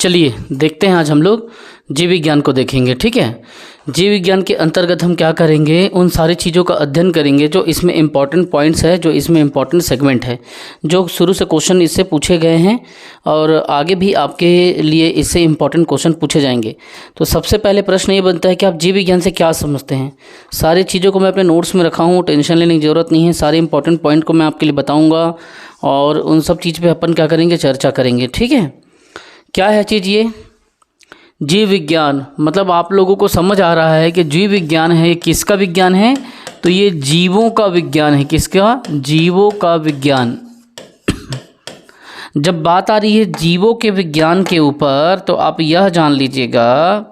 चलिए देखते हैं, आज हम लोग जीव विज्ञान को देखेंगे। ठीक है, जीव विज्ञान के अंतर्गत हम क्या करेंगे, उन सारी चीज़ों का अध्ययन करेंगे जो इसमें इम्पॉर्टेंट पॉइंट्स है, जो इसमें इम्पॉर्टेंट सेगमेंट है, जो शुरू से क्वेश्चन इससे पूछे गए हैं और आगे भी आपके लिए इससे इम्पॉर्टेंट क्वेश्चन पूछे जाएंगे। तो सबसे पहले प्रश्न ये बनता है कि आप जीव विज्ञान से क्या समझते हैं। सारी चीज़ों को मैं अपने नोट्स में रखा हूँ, टेंशन लेने की ज़रूरत नहीं है। सारे इंपॉर्टेंट पॉइंट को मैं आपके लिए बताऊँगा और उन सब चीज़ पर अपन क्या करेंगे, चर्चा करेंगे। ठीक है, क्या है चीज़ ये जीव विज्ञान, मतलब आप लोगों को समझ आ रहा है कि जीव विज्ञान है, ये किसका विज्ञान है, तो ये जीवों का विज्ञान है। किसका? जीवों का विज्ञान। जब बात आ रही है जीवों के विज्ञान के ऊपर, तो आप यह जान लीजिएगा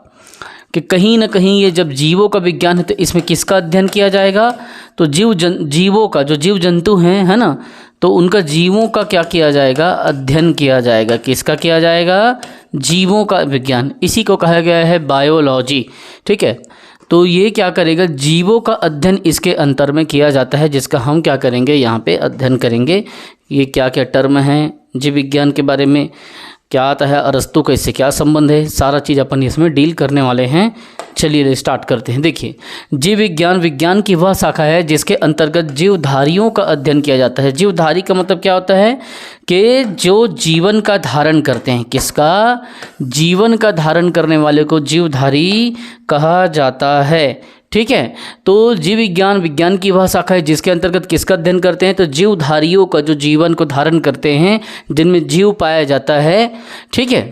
कि कहीं ना कहीं ये जब जीवों का विज्ञान है तो इसमें किसका अध्ययन किया जाएगा, तो जीवों का, जो जीव जंतु हैं, है ना, तो उनका जीवों का क्या किया जाएगा, अध्ययन किया जाएगा। किसका किया जाएगा? जीवों का विज्ञान। इसी को कहा गया है बायोलॉजी। ठीक है, तो ये क्या करेगा, जीवों का अध्ययन इसके अंतर में किया जाता है, जिसका हम क्या करेंगे, यहाँ पे अध्ययन करेंगे। ये क्या क्या टर्म हैं जीव विज्ञान के बारे में, क्या आता है, अरस्तु का इससे क्या संबंध है, सारा चीज़ अपन इसमें डील करने वाले हैं। चलिए स्टार्ट करते हैं। देखिए, जीव विज्ञान विज्ञान की वह शाखा है जिसके अंतर्गत जीवधारियों का अध्ययन किया जाता है। जीवधारी का मतलब क्या होता है कि जो जीवन का धारण करते हैं। किसका? जीवन का धारण करने वाले को जीवधारी कहा जाता है। ठीक है, तो जीव विज्ञान विज्ञान की वह शाखा है जिसके अंतर्गत किसका अध्ययन करते हैं, तो जीवधारियों का, जो जीवन को धारण करते हैं, जिनमें जीव पाया जाता है। ठीक है,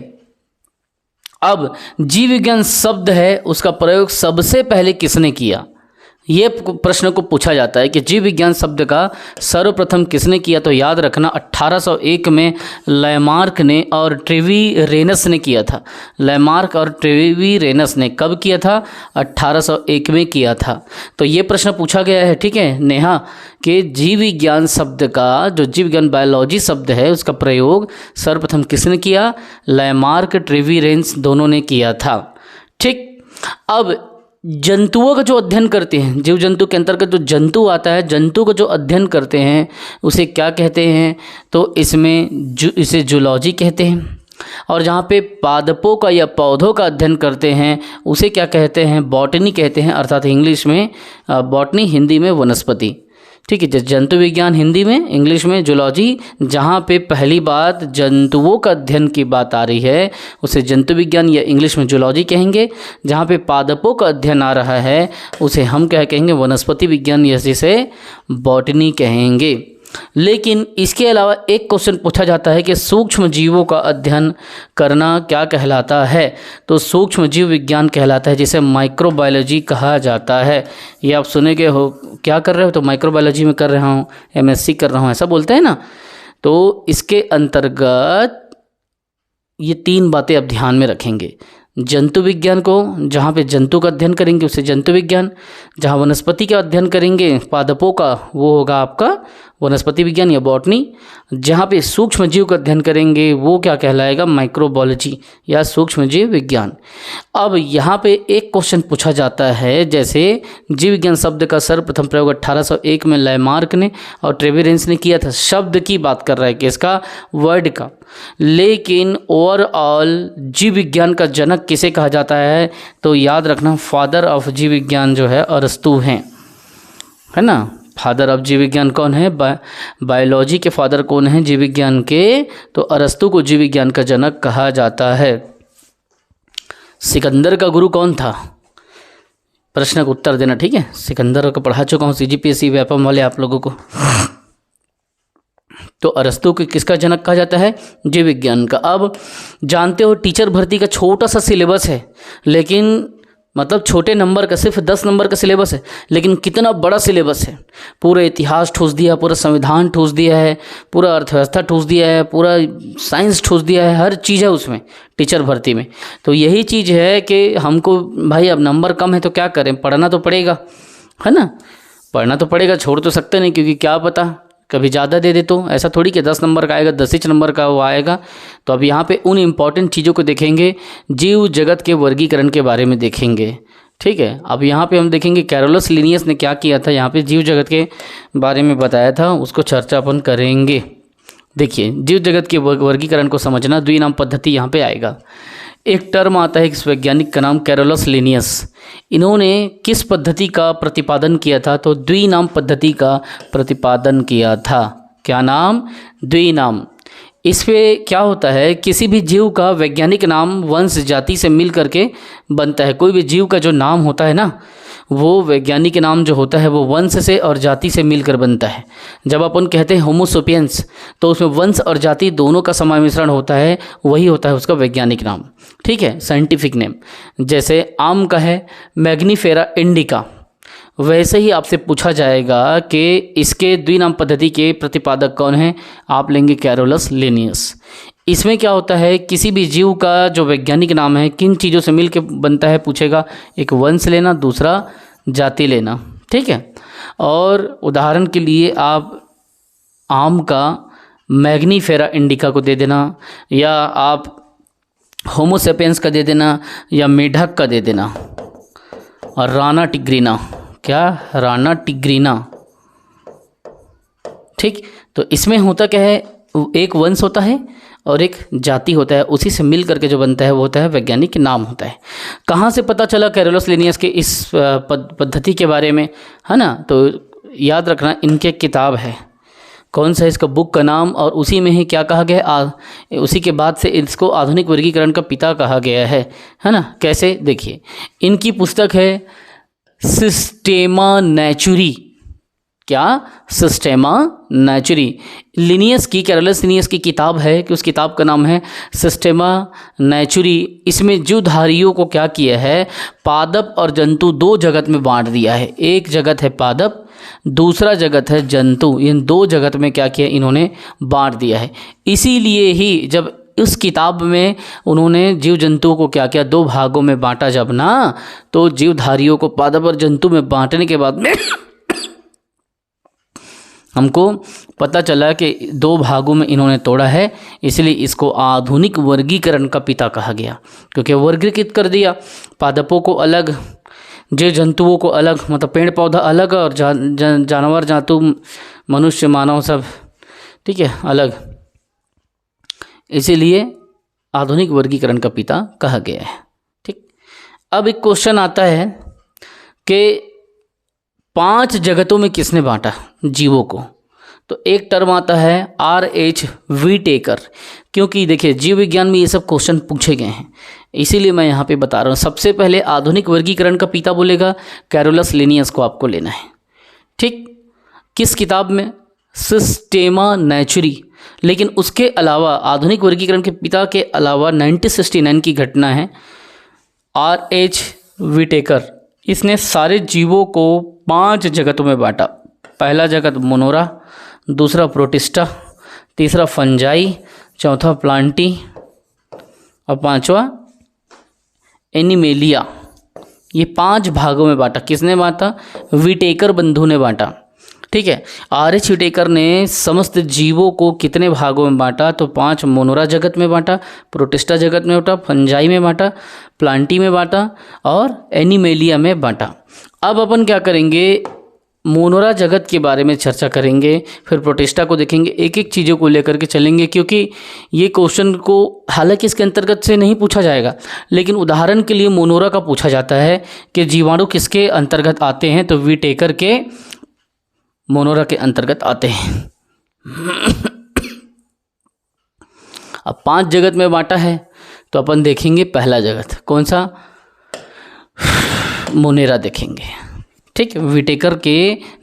अब जीव विज्ञान शब्द है, उसका प्रयोग सबसे पहले किसने किया, ये प्रश्न को पूछा जाता है कि जीव विज्ञान शब्द का सर्वप्रथम किसने किया। तो याद रखना 1801 में लैमार्क ने और ट्रेवीरेनस ने किया था। लैमार्क और ट्रेवीरेनस ने कब किया था? 1801 में किया था। तो ये प्रश्न पूछा गया है, ठीक है नेहा, कि जीव विज्ञान शब्द का, जो जीव विज्ञान बायोलॉजी शब्द है, उसका प्रयोग सर्वप्रथम किसने किया? लैमार्क, ट्रेवीरेनस दोनों ने किया था। ठीक, अब जंतुओं का जो अध्ययन करते हैं, जीव जंतु के अंतर्गत जो जंतु आता है, जंतु का जो अध्ययन करते हैं उसे क्या कहते हैं, तो इसमें इसे जूलॉजी कहते हैं। और जहाँ पे पादपों का या पौधों का अध्ययन करते हैं उसे क्या कहते हैं, बॉटनी कहते हैं, अर्थात इंग्लिश में बॉटनी, हिंदी में वनस्पति। ठीक है, जंतु विज्ञान हिंदी में, इंग्लिश में जूलॉजी। जहाँ पे पहली बात जंतुओं का अध्ययन की बात आ रही है उसे जंतु विज्ञान या इंग्लिश में जूलॉजी कहेंगे। जहाँ पे पादपों का अध्ययन आ रहा है उसे हम क्या कहेंगे, वनस्पति विज्ञान, या जिसे बॉटनी कहेंगे। लेकिन इसके अलावा एक क्वेश्चन पूछा जाता है कि सूक्ष्म जीवों का अध्ययन करना क्या कहलाता है, तो सूक्ष्म जीव विज्ञान कहलाता है, जिसे माइक्रोबायोलॉजी कहा जाता है। ये आप सुनेंगे हो, क्या कर रहे हो, तो माइक्रोबायोलॉजी में कर रहा हूँ, एमएससी कर रहा हूँ, ऐसा बोलते हैं ना। तो इसके अंतर्गत ये तीन बातें आप ध्यान में रखेंगे। जंतु विज्ञान को, जहाँ पे जंतु का अध्ययन करेंगे उसे जंतु विज्ञान, जहाँ वनस्पति का अध्ययन करेंगे पादपों का, वो होगा आपका वनस्पति विज्ञान या बॉटनी। जहाँ पे सूक्ष्म जीव का अध्ययन करेंगे वो क्या कहलाएगा, माइक्रोबायोलॉजी या सूक्ष्म जीव विज्ञान। अब यहाँ पे एक क्वेश्चन पूछा जाता है, जैसे जीव विज्ञान शब्द का सर्वप्रथम प्रयोग 1801 में लैमार्क ने और ट्रेवीरेनस ने किया था। शब्द की बात कर रहा है, किसका, वर्ड का। लेकिन ओवरऑल जीव विज्ञान का जनक किसे कहा जाता है, तो याद रखना फादर ऑफ जीव विज्ञान जो है अरस्तु हैं, है ना। फादर ऑफ जीव विज्ञान कौन है, बायोलॉजी के फादर कौन है जीव विज्ञान के, तो अरस्तु को जीव विज्ञान का जनक कहा जाता है। सिकंदर का गुरु कौन था, प्रश्न का उत्तर देना, ठीक है। सिकंदर को पढ़ा चुका हूँ सीजीपीएससी व्यापम वाले आप लोगों को। तो अरस्तु को किसका जनक कहा जाता है, जीव विज्ञान का। अब जानते हो टीचर भर्ती का छोटा सा सिलेबस है, लेकिन मतलब छोटे नंबर का, सिर्फ 10 नंबर का सिलेबस है, लेकिन कितना बड़ा सिलेबस है। पूरा इतिहास ठूस दिया, पूरा संविधान ठूस दिया है, पूरा अर्थव्यवस्था ठूस दिया है, पूरा साइंस ठूस दिया है, हर चीज़ है उसमें टीचर भर्ती में। तो यही चीज़ है कि हमको भाई अब नंबर कम है तो क्या करें, पढ़ना तो पड़ेगा, है ना, पढ़ना तो पड़ेगा, छोड़ तो सकते नहीं, क्योंकि क्या पता कभी ज़्यादा दे दे तो ऐसा थोड़ी कि 10 नंबर का आएगा, 10 नंबर का वो आएगा। तो अब यहाँ पे उन इम्पॉर्टेंट चीज़ों को देखेंगे, जीव जगत के वर्गीकरण के बारे में देखेंगे। ठीक है, अब यहाँ पे हम देखेंगे कैरोलस लिनियस ने क्या किया था, यहाँ पे जीव जगत के बारे में बताया था, उसको चर्चा अपन करेंगे। देखिए जीव जगत के वर्गीकरण को समझना, द्विनाम पद्धति यहाँ पे आएगा। एक टर्म आता है इस वैज्ञानिक का नाम कैरोलस लिनियस। इन्होंने किस पद्धति का प्रतिपादन किया था? तो द्विनाम पद्धति का प्रतिपादन किया था। क्या नाम? द्विनाम। इस पे क्या होता है, किसी भी जीव का वैज्ञानिक नाम वंश जाति से मिल करके बनता है। कोई भी जीव का जो नाम होता है ना, वो वैज्ञानिक नाम जो होता है वो वंश से और जाति से मिलकर बनता है। जब अपन कहते हैं होमो सेपियंस, तो उसमें वंश और जाति दोनों का सम्मिश्रण होता है, वही होता है उसका वैज्ञानिक नाम। ठीक है, साइंटिफिक नेम। जैसे आम का है मैग्नीफेरा इंडिका, वैसे ही आपसे पूछा जाएगा कि इसके द्विनाम पद्धति के प्रतिपादक कौन हैं? आप लेंगे कैरोलस लिनियस। इसमें क्या होता है, किसी भी जीव का जो वैज्ञानिक नाम है किन चीज़ों से मिलकर बनता है पूछेगा। एक वंश लेना, दूसरा जाति लेना। ठीक है, और उदाहरण के लिए आप आम का मैग्नीफेरा इंडिका को दे देना, या आप होमो सेपियंस का दे देना, या मेढक का दे देना, और राना टिग्रीना। क्या? राना टिग्रीना। ठीक, तो इसमें होता क्या है, एक वंश होता है और एक जाति होता है, उसी से मिल करके जो बनता है वो होता है वैज्ञानिक नाम होता है। कहाँ से पता चला कैरोलस लिनियस के इस पद्धति के बारे में, है ना? तो याद रखना, इनके किताब है, कौन सा इसका बुक का नाम, और उसी में ही क्या कहा गया, उसी के बाद से इसको आधुनिक वर्गीकरण का पिता कहा गया है ना? कैसे? देखिए, इनकी पुस्तक है सिस्टेमा नेचुरी। क्या? सिस्टेमा नेचुरी। लिनियस की, कैरोलस लिनियस की किताब है कि उस किताब का नाम है सिस्टेमा नेचुरी। इसमें जीवधारियों को क्या किया है, पादप और जंतु दो जगत में बांट दिया है। एक जगत है पादप, दूसरा जगत है जंतु। इन दो जगत में क्या किया, इन्होंने बांट दिया है। इसीलिए ही जब उस किताब में उन्होंने जीव जंतुओं को क्या किया, दो भागों में बांटा जब ना, तो जीवधारियों को पादप और जंतु में बांटने के बाद में हमको पता चला कि दो भागों में इन्होंने तोड़ा है, इसलिए इसको आधुनिक वर्गीकरण का पिता कहा गया, क्योंकि वर्गीकृत कर दिया। पादपों को अलग, जीव जंतुओं को अलग, मतलब पेड़ पौधा अलग, और जानवर जंतु मनुष्य मानव सब, ठीक है, अलग। इसीलिए आधुनिक वर्गीकरण का पिता कहा गया है। ठीक, अब एक क्वेश्चन आता है कि 5 जगतों में किसने बांटा जीवों को? तो एक टर्म आता है R.H. व्हीटेकर। क्योंकि देखिए जीव विज्ञान में ये सब क्वेश्चन पूछे गए हैं, इसीलिए मैं यहाँ पे बता रहा हूँ। सबसे पहले आधुनिक वर्गीकरण का पिता बोलेगा, कैरोलस लिनियस को आपको लेना है। ठीक, किस किताब में? सिस्टेमा नेचुरी। लेकिन उसके अलावा आधुनिक वर्गीकरण के पिता के अलावा 1969 की घटना है, R.H. व्हीटेकर। इसने सारे जीवों को 5 जगतों में बांटा। पहला जगत मोनोरा, दूसरा प्रोटिस्टा, तीसरा फंजाई, चौथा प्लांटी, और पांचवा एनिमेलिया। ये 5 भागों में बांटा। किसने बांटा? व्हीटेकर बंधु ने बांटा। ठीक है, R.H. व्हीटेकर ने समस्त जीवों को कितने भागों में बांटा? तो 5 मोनोरा जगत में बांटा, प्रोटिस्टा जगत में बांटा, फंजाई में बांटा, प्लांटी में बांटा, और एनिमेलिया में बांटा। अब अपन क्या करेंगे, मोनोरा जगत के बारे में चर्चा करेंगे, फिर प्रोटिस्टा को देखेंगे, एक एक चीज़ों को लेकर के चलेंगे, क्योंकि ये क्वेश्चन को हालांकि इसके अंतर्गत से नहीं पूछा जाएगा, लेकिन उदाहरण के लिए मोनोरा का पूछा जाता है कि जीवाणु किसके अंतर्गत आते हैं, तो व्हीटेकर के मोनोरा के अंतर्गत आते हैं। अब 5 जगत में बांटा है, तो अपन देखेंगे पहला जगत कौन सा, मोनेरा देखेंगे। ठीक, व्हीटेकर के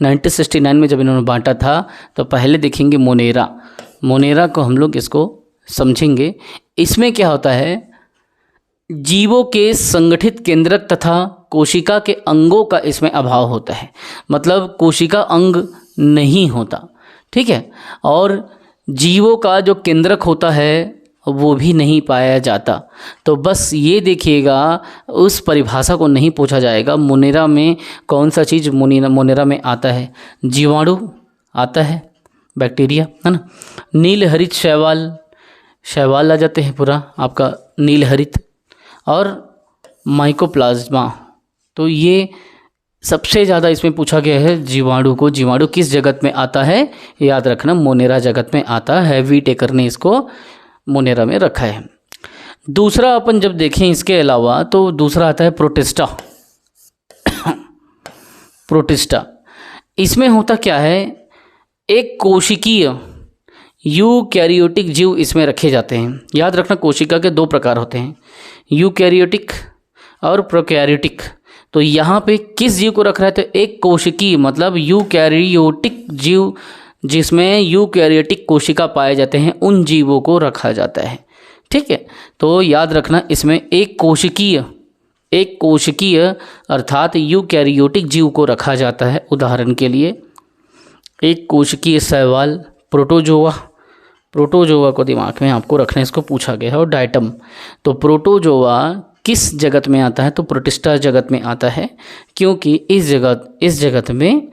1969 में जब इन्होंने बांटा था, तो पहले देखेंगे मोनेरा। मोनेरा को हम लोग इसको समझेंगे। इसमें क्या होता है, जीवों के संगठित केंद्रक तथा कोशिका के अंगों का इसमें अभाव होता है, मतलब कोशिका अंग नहीं होता। ठीक है, और जीवों का जो केंद्रक होता है वो भी नहीं पाया जाता। तो बस ये देखिएगा, उस परिभाषा को नहीं पूछा जाएगा मोनेरा में कौन सा चीज़ मोनेरा में आता है। जीवाणु आता है, बैक्टीरिया, है ना। नील हरित शैवाल, शैवाल आ जाते हैं पूरा आपका नील हरित, और माइकोप्लाज्मा। तो ये सबसे ज़्यादा इसमें पूछा गया है जीवाणु को। जीवाणु किस जगत में आता है, याद रखना मोनेरा जगत में आता है। वी टेकर ने इसको मोनेरा में रखा है। दूसरा अपन जब देखें इसके अलावा तो दूसरा आता है प्रोटिस्टा। प्रोटिस्टा इसमें होता क्या है, एक कोशिकीय यूकैरियोटिक जीव इसमें रखे जाते हैं। याद रखना कोशिका के दो प्रकार होते हैं, यूकैरियोटिक और प्रोकैरियोटिक। तो यहाँ पे किस जीव को रख रहा है, तो एक कोशिकीय मतलब यूकैरियोटिक जीव जिसमें यूकैरियोटिक कोशिका पाए जाते हैं, उन जीवों को रखा जाता है। ठीक है, तो याद रखना इसमें एक कोशिकीय अर्थात यूकैरियोटिक जीव को रखा जाता है। उदाहरण के लिए एक कोशिकीय शैवाल प्रोटोजोआ को दिमाग में आपको रखना, इसको पूछा गया है। और डायटम, तो प्रोटोजोआ किस जगत में आता है, तो प्रोटिस्टा जगत में आता है, क्योंकि इस जगत में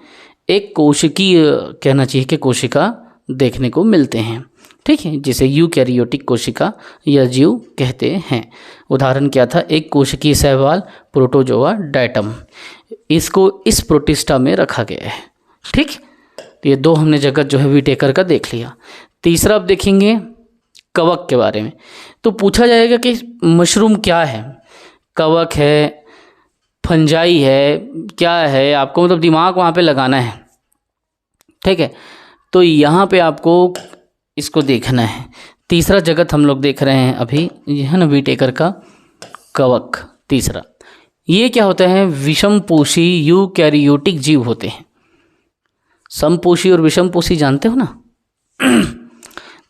एक कोशिकीय कहना चाहिए कि कोशिका देखने को मिलते हैं। ठीक है, जिसे यूकैरियोटिक कोशिका या जीव कहते हैं। उदाहरण क्या था, एक कोशिकीय शैवाल प्रोटोजोआ डायटम, इसको इस प्रोटिस्टा में रखा गया है। ठीक, तो ये दो हमने जगत जो है वी टेकर का देख लिया। तीसरा अब देखेंगे कवक के बारे में। तो पूछा जाएगा कि मशरूम क्या है, कवक है, फंजाई है, क्या है, आपको मतलब दिमाग वहाँ पे लगाना है। ठीक है, तो यहाँ पे आपको इसको देखना है। तीसरा जगत हम लोग देख रहे हैं अभी, ये है ना वी टेकर का कवक। तीसरा ये क्या होता है, विषमपोषी यूकैरियोटिक जीव होते हैं। समपोषी और विषमपोषी जानते हो ना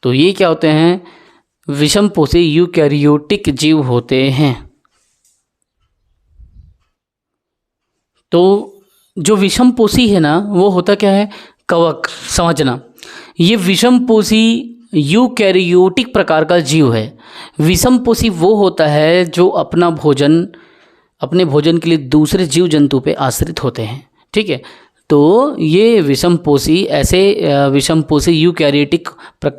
तो ये क्या होते हैं, विषमपोषी यूकैरियोटिक जीव होते हैं। तो जो विषमपोषी है ना, वो होता क्या है, कवक। समझना, ये विषमपोषी यूकैरियोटिक प्रकार का जीव है। विषमपोषी वो होता है जो अपने भोजन के लिए दूसरे जीव जंतु पे आश्रित होते हैं। ठीक है, तो ये विषमपोषी यूकैरियोटिक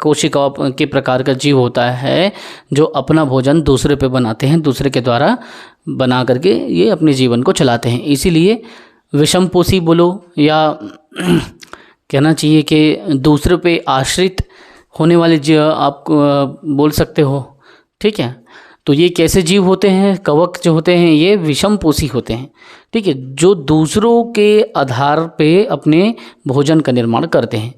कोशिकाओं के प्रकार का जीव होता है जो अपना भोजन दूसरे पे बनाते हैं, दूसरे के द्वारा बना करके ये अपने जीवन को चलाते हैं। इसीलिए विषमपोषी बोलो या कहना चाहिए कि दूसरे पे आश्रित होने वाले जीव आप बोल सकते हो। ठीक है, तो ये कैसे जीव होते हैं, कवक जो होते हैं ये विषमपोषी होते हैं। ठीक है, जो दूसरों के आधार पे अपने भोजन का निर्माण करते हैं।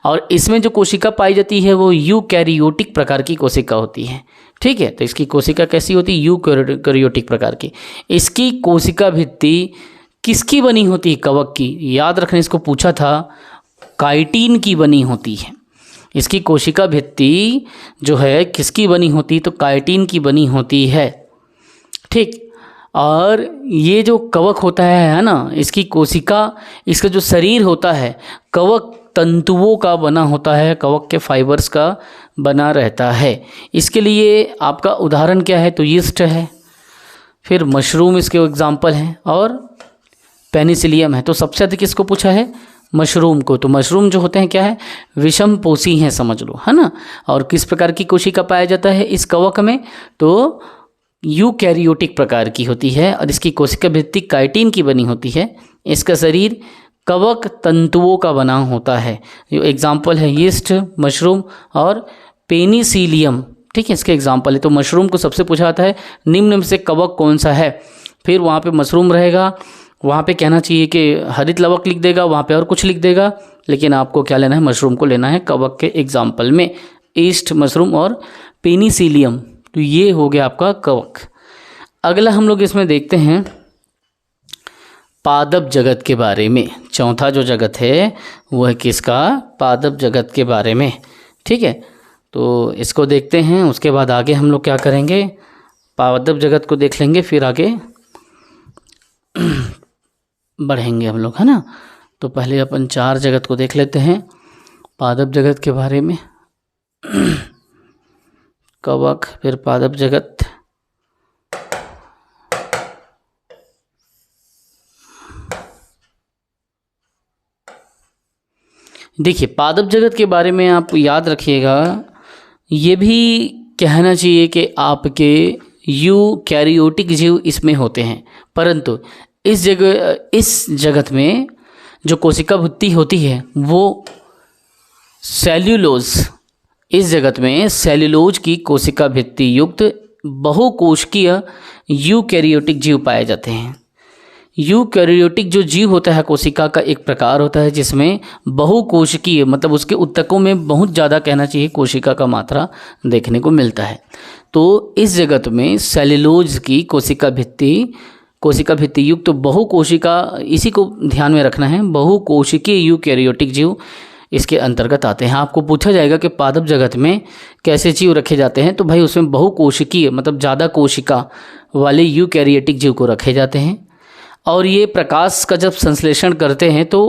और इसमें जो कोशिका पाई जाती है वो यूकैरियोटिक प्रकार की कोशिका होती है। ठीक है, तो इसकी कोशिका कैसी होती है, यूकैरियोटिक प्रकार की। इसकी कोशिका भित्ति किसकी बनी होती है, कवक की। याद रखना, इसको पूछा था, काइटिन की बनी होती है। इसकी कोशिका भित्ति जो है किसकी बनी होती, तो काइटिन की बनी होती है। ठीक, और ये जो कवक होता है ना, इसकी कोशिका, इसका जो शरीर होता है कवक तंतुओं का बना होता है, कवक के फाइबर्स का बना रहता है। इसके लिए आपका उदाहरण क्या है, तो यीस्ट है, फिर मशरूम इसके एग्जाम्पल हैं, और पेनिसिलियम है। तो सबसे अधिक किसको पूछा है, मशरूम को। तो मशरूम जो होते हैं क्या है, विषमपोषी हैं, समझ लो, है ना। और किस प्रकार की कोशिका पाया जाता है इस कवक में, तो यूकैरियोटिक प्रकार की होती है, और इसकी कोशिका भित्ति काइटिन की बनी होती है। इसका शरीर कवक तंतुओं का बना होता है। जो एग्जाम्पल है यीस्ट, मशरूम और पेनिसिलियम। ठीक है, इसके एग्जाम्पल है। तो मशरूम को सबसे पूछा जाता है निम्न में से कवक कौन सा है, फिर वहाँ पे मशरूम रहेगा, वहाँ पे कहना चाहिए कि हरित लवक लिख देगा, वहाँ पे और कुछ लिख देगा, लेकिन आपको क्या लेना है, मशरूम को लेना है कवक के एग्जाम्पल में, ईस्ट, मशरूम और पेनिसिलियम। तो ये हो गया आपका कवक। अगला हम लोग इसमें देखते हैं पादप जगत के बारे में। चौथा जो जगत है वो है किसका, पादप जगत के बारे में। ठीक है, तो इसको देखते हैं, उसके बाद आगे हम लोग क्या करेंगे, पादप जगत को देख लेंगे, फिर आगे बढ़ेंगे हम लोग, है ना। तो पहले अपन 4 जगत को देख लेते हैं पादप जगत के बारे में। कवक, फिर पादप जगत, देखिए पादप जगत के बारे में आप याद रखिएगा, ये भी कहना चाहिए कि आपके यूकैरियोटिक जीव इसमें होते हैं, परंतु इस जगत में जो कोशिका भित्ति होती है वो सेल्यूलोज, इस जगत में सेल्यूलोज की कोशिका भित्ति युक्त बहुकोशिकीय यूकैरियोटिक जीव पाए जाते हैं। यूकैरियोटिक जो जीव होता है कोशिका का एक प्रकार होता है जिसमें बहुकोशिकीय, मतलब उसके उत्तकों में बहुत ज़्यादा कहना चाहिए कोशिका का मात्रा देखने को मिलता है। तो इस जगत में सेल्यूलोज की कोशिका भित्ति युक्त बहुकोशिका, इसी को ध्यान में रखना है, बहुकोशिकीय यूकैरियोटिक जीव इसके अंतर्गत आते हैं। आपको पूछा जाएगा कि पादप जगत में कैसे जीव रखे जाते हैं, तो भाई उसमें बहुकोशिकीय मतलब ज़्यादा कोशिका वाले यूकैरियोटिक जीव को रखे जाते हैं। और ये प्रकाश का जब संश्लेषण करते हैं तो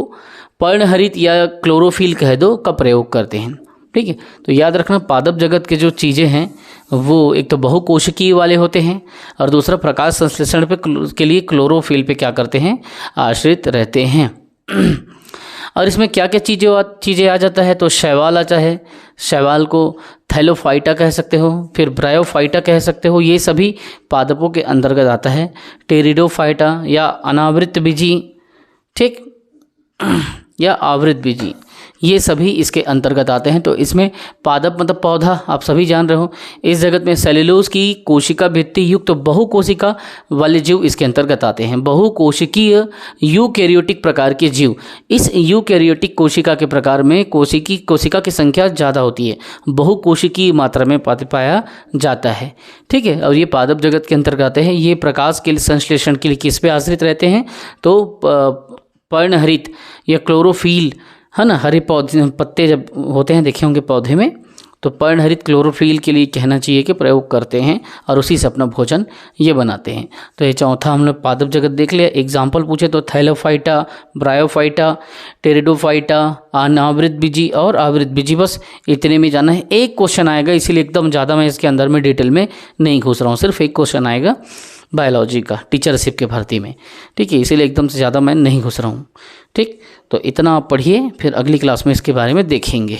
पर्णहरित या क्लोरोफिल कह दो का प्रयोग करते हैं। ठीक है, तो याद रखना पादप जगत के जो चीज़ें हैं वो एक तो बहुकोशिकीय वाले होते हैं और दूसरा प्रकाश संश्लेषण के लिए क्लोरोफिल पे क्या करते हैं, आश्रित रहते हैं। और इसमें क्या क्या चीज़ें आ जाता है, तो शैवाल आता है, शैवाल को थैलोफाइटा कह सकते हो, फिर ब्रायोफाइटा कह सकते हो, ये सभी पादपों के अंतर्गत आता है। टेरिडोफाइटा या अनावृत बीजी, ठीक, या आवृत बीजी, ये सभी इसके अंतर्गत आते हैं। तो इसमें पादप मतलब पौधा, आप सभी जान रहे हो, इस जगत में सेल्यूलोज की कोशिका भित्ति युक्त बहुकोशिका वाले जीव इसके अंतर्गत आते हैं। बहुकोशिकीय यूकैरियोटिक प्रकार के जीव, इस यूकैरियोटिक कोशिका के प्रकार में कोशिका की संख्या ज़्यादा होती है, बहुकोशिकीय मात्रा में पाया जाता है। ठीक है, और ये पादप जगत के अंतर्गत आते हैं। ये प्रकाश के संश्लेषण के लिए किस पे आश्रित रहते हैं, तो पर्णहरित या क्लोरोफिल, है ना, हरे पौधे पत्ते जब होते हैं देखे होंगे पौधे में, तो पर्णहरित क्लोरोफिल के लिए कहना चाहिए कि प्रयोग करते हैं और उसी से अपना भोजन ये बनाते हैं। तो ये चौथा हम लोग पादप जगत देख लिया। एग्जाम्पल पूछे तो थैलोफाइटा, ब्रायोफाइटा, टेरिडोफाइटा, अनावृत बीजी और आवृत बीजी, बस इतने में जाना है। एक क्वेश्चन आएगा, इसीलिए एकदम ज़्यादा मैं इसके अंदर में डिटेल में नहीं घुस रहा हूँ, सिर्फ एक क्वेश्चन आएगा बायोलॉजी का टीचरशिप के भर्ती में। ठीक है, इसीलिए एकदम से ज़्यादा मैं नहीं घुस रहा हूँ। ठीक, तो इतना आप पढ़िए, फिर अगली क्लास में इसके बारे में देखेंगे।